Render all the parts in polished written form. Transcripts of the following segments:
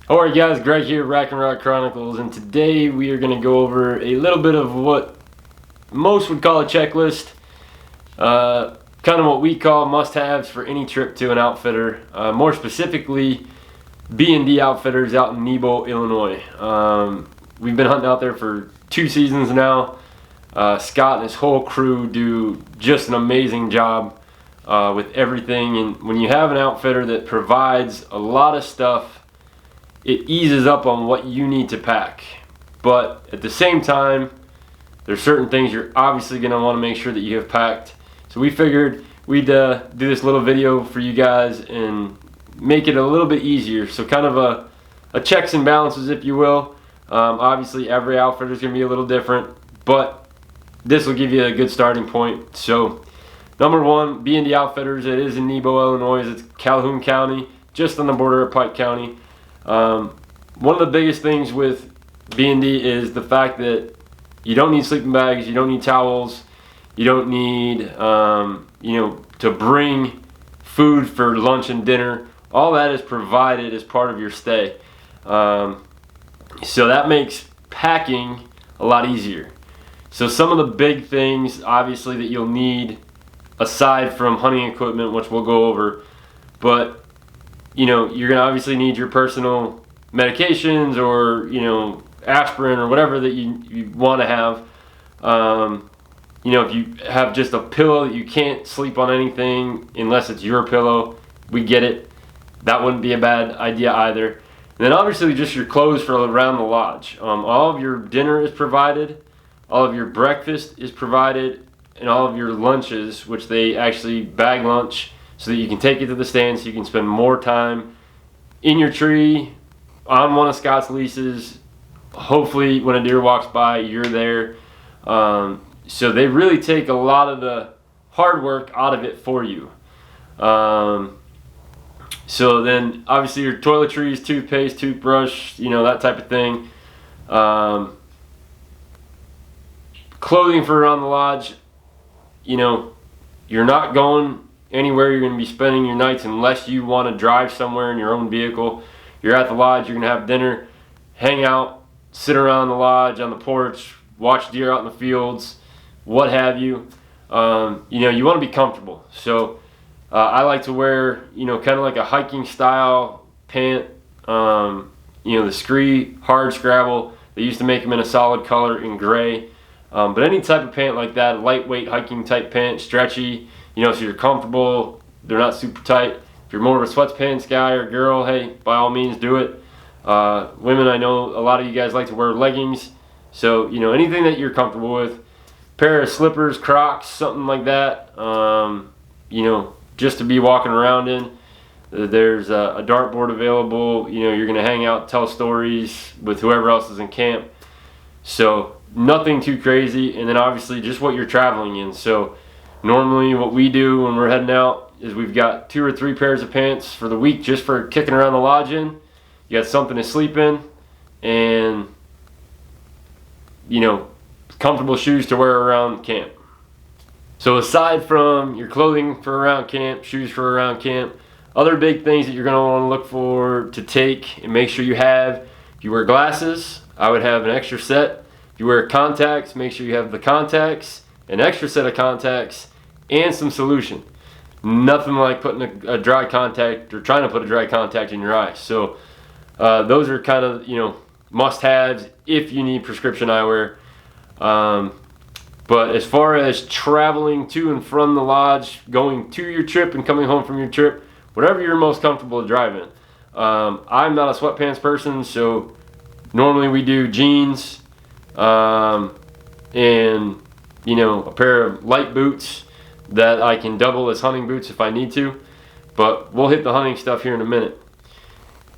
Alright guys, Greg here, Rod Chronicles, and today we are going to go over a little bit of what most would call a checklist, kind of what we call must-haves for any trip to an outfitter, more specifically B&D Outfitters out in Nebo, Illinois. We've been hunting out there for 2 seasons now. Scott and his whole crew do just an amazing job with everything, and when you have an outfitter that provides a lot of stuff, it eases up on what you need to pack. But at the same time, there's certain things you're obviously going to want to make sure that you have packed. So we figured we'd do this little video for you guys and make it a little bit easier. So kind of a checks and balances, if you will. Obviously every outfitter is going to be a little different, but this will give you a good starting point. So number one, B&D Outfitters. It is in Nebo, Illinois. It's Calhoun County, just on the border of Pike County. One of the biggest things with B&D is the fact that you don't need sleeping bags, you don't need towels, you don't need to bring food for lunch and dinner. All that is provided as part of your stay. So that makes packing a lot easier. So some of the big things obviously that you'll need aside from hunting equipment, which we'll go over, but you're going to obviously need your personal medications or, aspirin or whatever that you want to have. If you have just a pillow that you can't sleep on anything unless it's your pillow, we get it. That wouldn't be a bad idea either. And then obviously just your clothes for around the lodge. All of your dinner is provided, all of your breakfast is provided, and all of your lunches, which they actually bag lunch, so that you can take it to the stand, so you can spend more time in your tree, on one of Scott's leases. Hopefully when a deer walks by, you're there. So they really take a lot of the hard work out of it for you. So then obviously your toiletries, toothpaste, toothbrush, that type of thing. Clothing for around the lodge. You're not going anywhere. You're going to be spending your nights unless you want to drive somewhere in your own vehicle. You're at the lodge, you're going to have dinner, hang out, sit around the lodge on the porch, watch deer out in the fields, what have you. You want to be comfortable. So I like to wear, kind of like a hiking style pant, the Scree hard scrabble. They used to make them in a solid color in gray. But any type of pant like that, lightweight hiking type pant, stretchy, so you're comfortable, they're not super tight. If you're more of a sweatpants guy or girl, hey, by all means do it. Women, I know a lot of you guys like to wear leggings. So, anything that you're comfortable with. Pair of slippers, Crocs, something like that, just to be walking around in. There's a dartboard available. You're going to hang out, tell stories with whoever else is in camp. So nothing too crazy. And then obviously just what you're traveling in. So normally what we do when we're heading out is we've got 2 or 3 pairs of pants for the week just for kicking around the lodge in. You got something to sleep in, and comfortable shoes to wear around camp. So aside from your clothing for around camp, shoes for around camp, other big things that you're going to want to look for to take and make sure you have: if you wear glasses, I would have an extra set. If you wear contacts, make sure you have the contacts, an extra set of contacts, and some solution. Nothing like putting a dry contact or trying to put a dry contact in your eye. So those are kind of must-haves if you need prescription eyewear. But as far as traveling to and from the lodge, going to your trip and coming home from your trip, whatever you're most comfortable to drive in. I'm not a sweatpants person, so normally we do jeans and a pair of light boots that I can double as hunting boots if I need to. But we'll hit the hunting stuff here in a minute.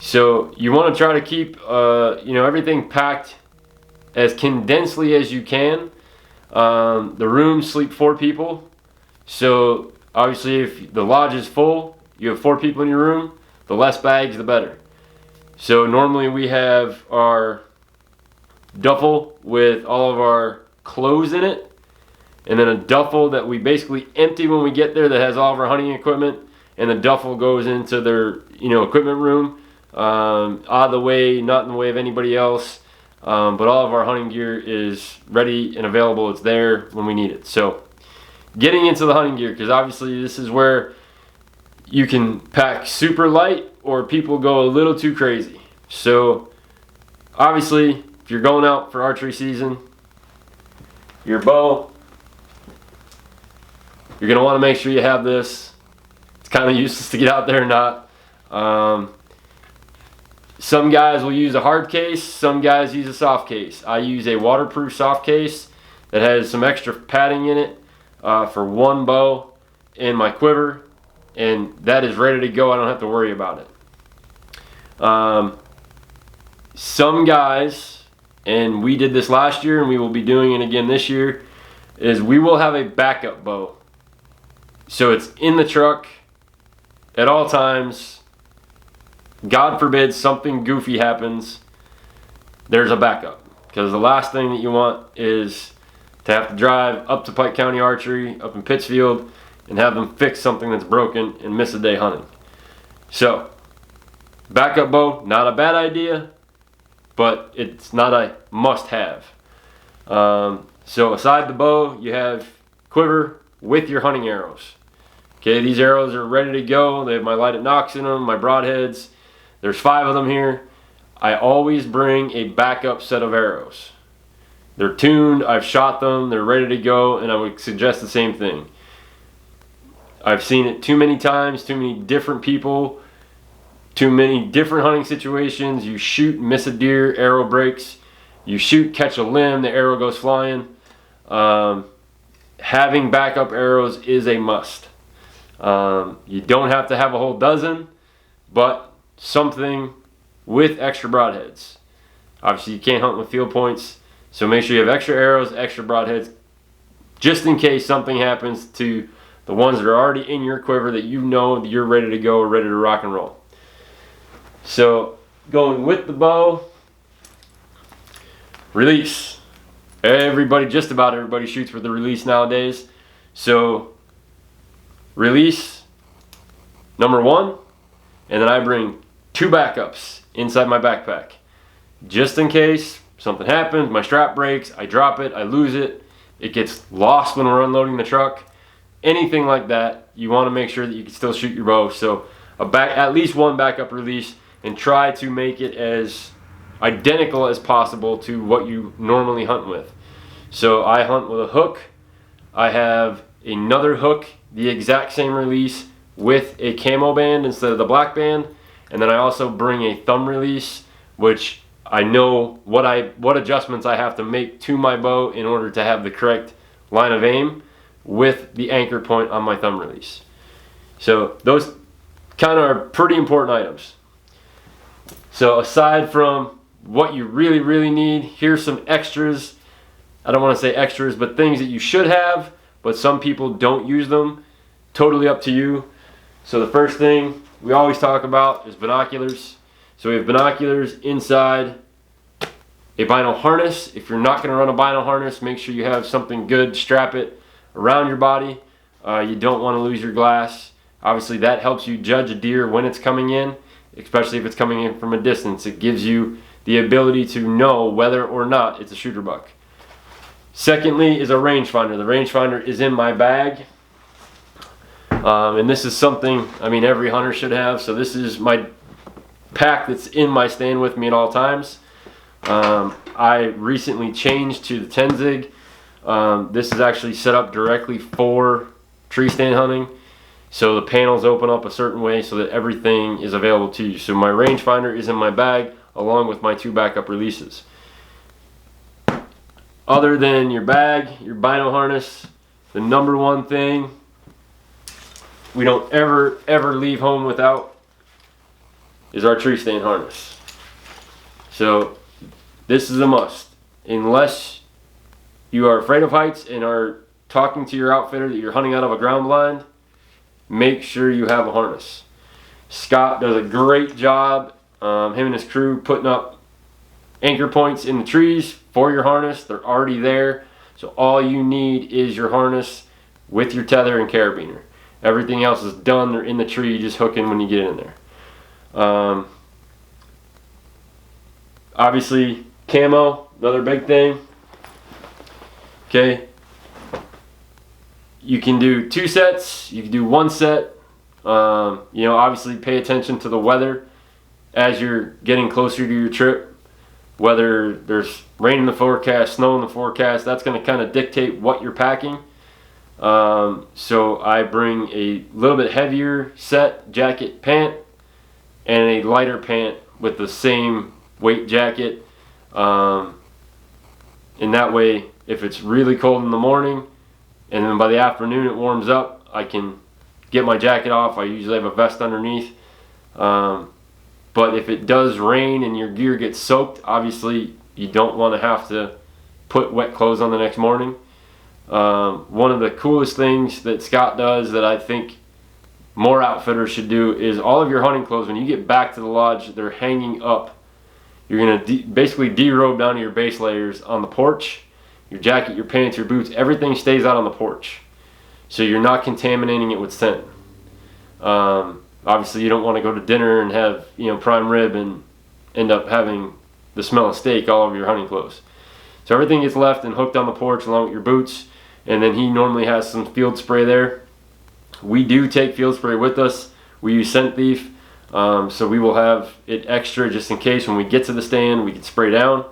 So you want to try to keep everything packed as condensedly as you can. The rooms sleep 4 people. So obviously if the lodge is full, you have 4 people in your room, the less bags the better. So normally we have our duffel with all of our clothes in it, and then a duffel that we basically empty when we get there that has all of our hunting equipment, and the duffel goes into their equipment room. out of the way, not in the way of anybody else. But all of our hunting gear is ready and available. It's there when we need it. So getting into the hunting gear, because obviously this is where you can pack super light or people go a little too crazy. So obviously, if you're going out for archery season, your bow, you're going to want to make sure you have this. It's kind of useless to get out there or not. Some guys will use a hard case, some guys use a soft case. I use a waterproof soft case that has some extra padding in it for one bow in my quiver, and that is ready to go. I don't have to worry about it. Some guys, and we did this last year and we will be doing it again this year, is we will have a backup bow. So it's in the truck at all times. God forbid something goofy happens, there's a backup. Because the last thing that you want is to have to drive up to Pike County Archery up in Pittsfield and have them fix something that's broken and miss a day hunting. So backup bow, not a bad idea, but it's not a must-have. So aside the bow, you have quiver with your hunting arrows. Okay, these arrows are ready to go. They have my lighted nocks in them, my broadheads. There's 5 of them here. I always bring a backup set of arrows. They're tuned, I've shot them, they're ready to go, and I would suggest the same thing. I've seen it too many times, too many different people, too many different hunting situations. You shoot, miss a deer, arrow breaks. You shoot, catch a limb, the arrow goes flying. Having backup arrows is a must. You don't have to have a whole dozen, but something with extra broadheads. Obviously you can't hunt with field points, so make sure you have extra arrows, extra broadheads, just in case something happens to the ones that are already in your quiver that you know that you're ready to go or ready to rock and roll. So going with the bow, release. Everybody, just about everybody shoots with the release nowadays. So release number 1, and then I bring 2 backups inside my backpack. Just in case something happens, my strap breaks, I drop it, I lose it, it gets lost when we're unloading the truck. Anything like that, you want to make sure that you can still shoot your bow. So at least 1 backup release, and try to make it as identical as possible to what you normally hunt with. So I hunt with a hook. I have another hook, the exact same release, with a camo band instead of the black band. And then I also bring a thumb release, which I know what adjustments I have to make to my bow in order to have the correct line of aim with the anchor point on my thumb release. So those kind of are pretty important items. So aside from what you really, really need, here's some extras. I don't want to say extras, but things that you should have, but some people don't use them. Totally up to you. So the first thing we always talk about is binoculars. So we have binoculars inside a vinyl harness. If you're not going to run a vinyl harness, make sure you have something good. Strap it around your body. You don't want to lose your glass. Obviously that helps you judge a deer when it's coming in, especially if it's coming in from a distance. It gives you the ability to know whether or not it's a shooter buck. Secondly is a rangefinder. The rangefinder is in my bag. And this is something, I mean, every hunter should have. So this is my pack that's in my stand with me at all times. I recently changed to the 10 zig. This is actually set up directly for tree stand hunting. So the panels open up a certain way so that everything is available to you. So my rangefinder is in my bag along with my 2 backup releases. Other than your bag, your bino harness, the number 1 thing we don't ever leave home without is our tree stand harness. So this is a must. Unless you are afraid of heights and are talking to your outfitter that you're hunting out of a ground blind, make sure you have a harness. Scott does a great job, him and his crew, putting up anchor points in the trees for your harness. They're already there. So all you need is your harness with your tether and carabiner. Everything else is done. They're in the tree. You just hook in when you get in there. Obviously, camo, another big thing. Okay. You can do 2 sets, you can do 1 set. You know, obviously pay attention to the weather as you're getting closer to your trip. Whether there's rain in the forecast, snow in the forecast, that's going to kind of dictate what you're packing. So I bring a little bit heavier set, jacket, pant, and a lighter pant with the same weight jacket. And that way, if it's really cold in the morning, and then by the afternoon it warms up, I can get my jacket off. I usually have a vest underneath. But if it does rain and your gear gets soaked, obviously you don't want to have to put wet clothes on the next morning. One of the coolest things that Scott does that I think more outfitters should do is all of your hunting clothes, when you get back to the lodge, they're hanging up. You're going to basically derobe down to your base layers on the porch. Your jacket, your pants, your boots, everything stays out on the porch. So you're not contaminating it with scent. Obviously you don't want to go to dinner and have, you know, prime rib and end up having the smell of steak all over your hunting clothes. So everything gets left and hooked on the porch along with your boots. And then he normally has some field spray there. We do take field spray with us. We use Scent Thief. So we will have it extra just in case when we get to the stand we can spray down.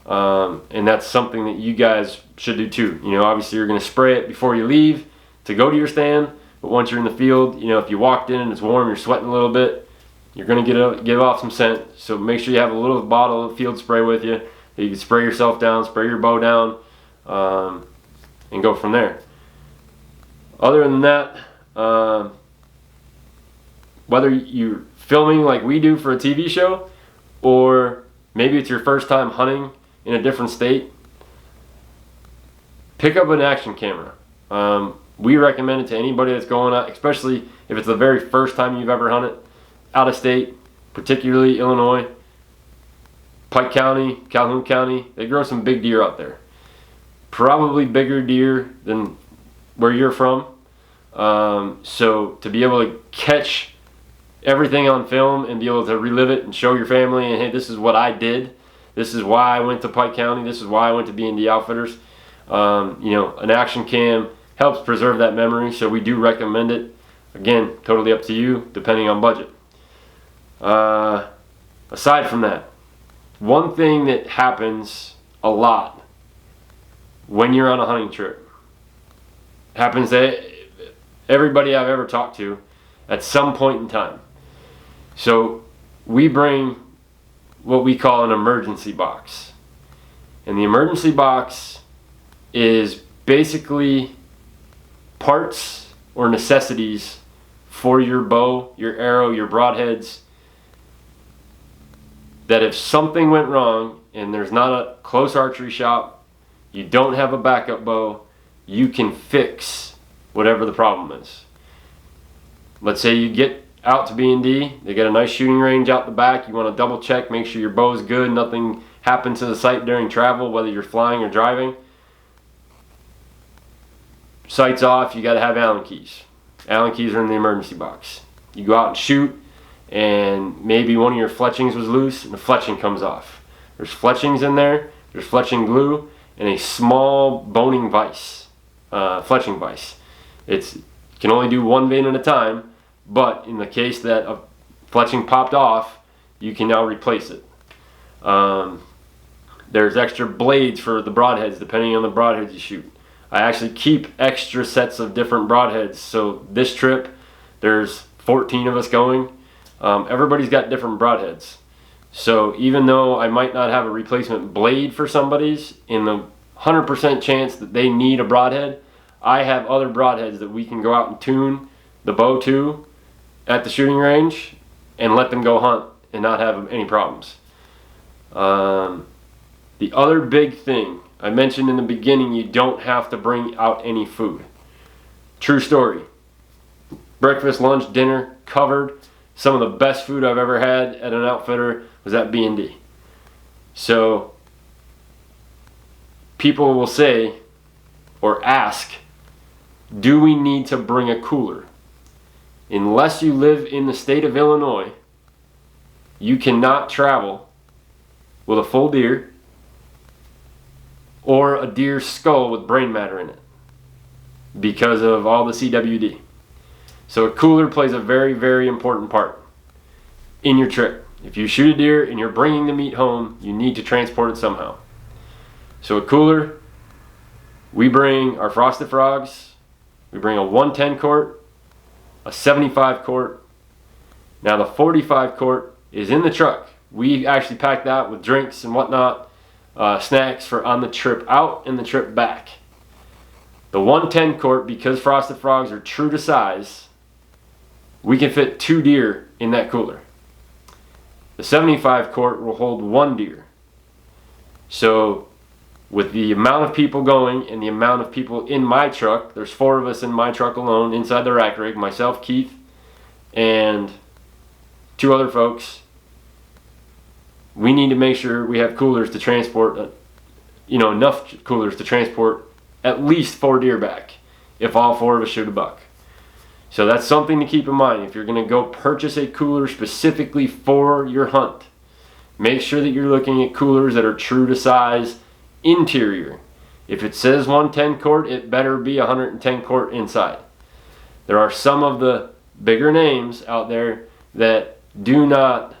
And that's something that you guys should do too. You know, obviously you're going to spray it before you leave to go to your stand. But once you're in the field, you know, if you walked in and it's warm, you're sweating a little bit, you're going to give off some scent. So make sure you have a little bottle of field spray with you that you can spray yourself down, spray your bow down, and go from there. Other than that, whether you're filming like we do for a TV show, or maybe it's your first time hunting in a different state, pick up an action camera. We recommend it to anybody that's going out, especially if it's the very first time you've ever hunted out of state, particularly Illinois, Pike County, Calhoun County. They grow some big deer out there. Probably bigger deer than where you're from. So to be able to catch everything on film and be able to relive it and show your family, and hey, this is what I did. This is why I went to Pike County. This is why I went to B&D Outfitters. You know, an action cam helps preserve that memory, so we do recommend it. Again, totally up to you, depending on budget. Aside from that, one thing that happens a lot when you're on a hunting trip, happens to everybody I've ever talked to at some point in time. So we bring what we call an emergency box. And the emergency box is basically parts or necessities for your bow, your arrow, your broadheads, that if something went wrong and there's not a close archery shop, you don't have a backup bow, you can fix whatever the problem is. Let's say you get out to B&D, they got a nice shooting range out the back, you want to double check, make sure your bow is good, nothing happened to the site during travel, whether you're flying or driving. Sight's off, you got to have Allen keys. Allen keys are in the emergency box. You go out and shoot, and maybe one of your fletchings was loose, and the fletching comes off. There's fletchings in there, there's fletching glue, and a small boning vise, fletching vise. You can only do one vein at a time, but in the case that a fletching popped off, you can now replace it. There's extra blades for the broadheads, depending on the broadheads you shoot. I actually keep extra sets of different broadheads. So this trip, there's 14 of us going. Everybody's got different broadheads. So even though I might not have a replacement blade for somebody's, in the 100% chance that they need a broadhead, I have other broadheads that we can go out and tune the bow to at the shooting range and let them go hunt and not have any problems. The other big thing, I mentioned in the beginning, you don't have to bring out any food. True story. Breakfast, lunch, dinner, covered. Some of the best food I've ever had at an outfitter was at B&D. So people will say or ask, do we need to bring a cooler? Unless you live in the state of Illinois, you cannot travel with a full deer, or a deer skull with brain matter in it because of all the CWD. So a cooler plays a very, very important part in your trip. If you shoot a deer and you're bringing the meat home, you need to transport it somehow. So a cooler, we bring our Frosted Frogs, we bring a 110 quart, a 75 quart. Now the 45 quart is in the truck. We actually pack that with drinks and whatnot, snacks for on the trip out and the trip back. The 110 quart, because Frosted Frogs are true to size, we can fit 2 deer in that cooler. The 75 quart will hold 1 deer. So with the amount of people going and the amount of people in my truck, there's 4 of us in my truck alone inside the rack rig, myself, Keith, and 2 other folks. We need to make sure we have coolers to transport, enough coolers to transport at least 4 deer back if all 4 of us shoot a buck. So that's something to keep in mind. If you're going to go purchase a cooler specifically for your hunt, make sure that you're looking at coolers that are true to size interior. If it says 110 quart, it better be 110 quart inside. There are some of the bigger names out there that do not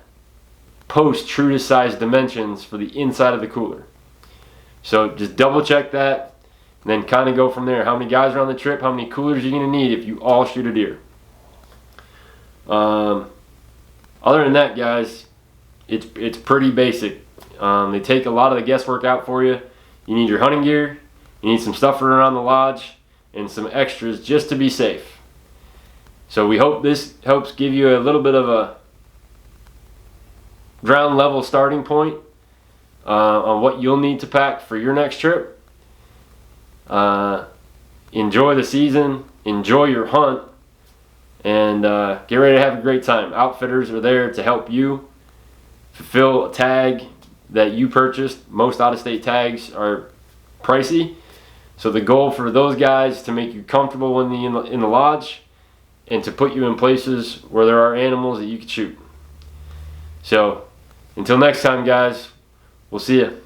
post true to size dimensions for the inside of the cooler. So just double check that and then kind of go from there. How many guys are on the trip? How many coolers are you going to need if you all shoot a deer? Other than that, guys, it's pretty basic. They take a lot of the guesswork out for you. You need your hunting gear, you need some stuff for around the lodge, and some extras just to be safe. So we hope this helps give you a little bit of a ground level starting point on what you'll need to pack for your next trip. Enjoy the season, enjoy your hunt, and get ready to have a great time. Outfitters are there to help you fulfill a tag that you purchased. Most out-of-state tags are pricey, so the goal for those guys is to make you comfortable in the lodge and to put you in places where there are animals that you can shoot. So until next time, guys, we'll see you.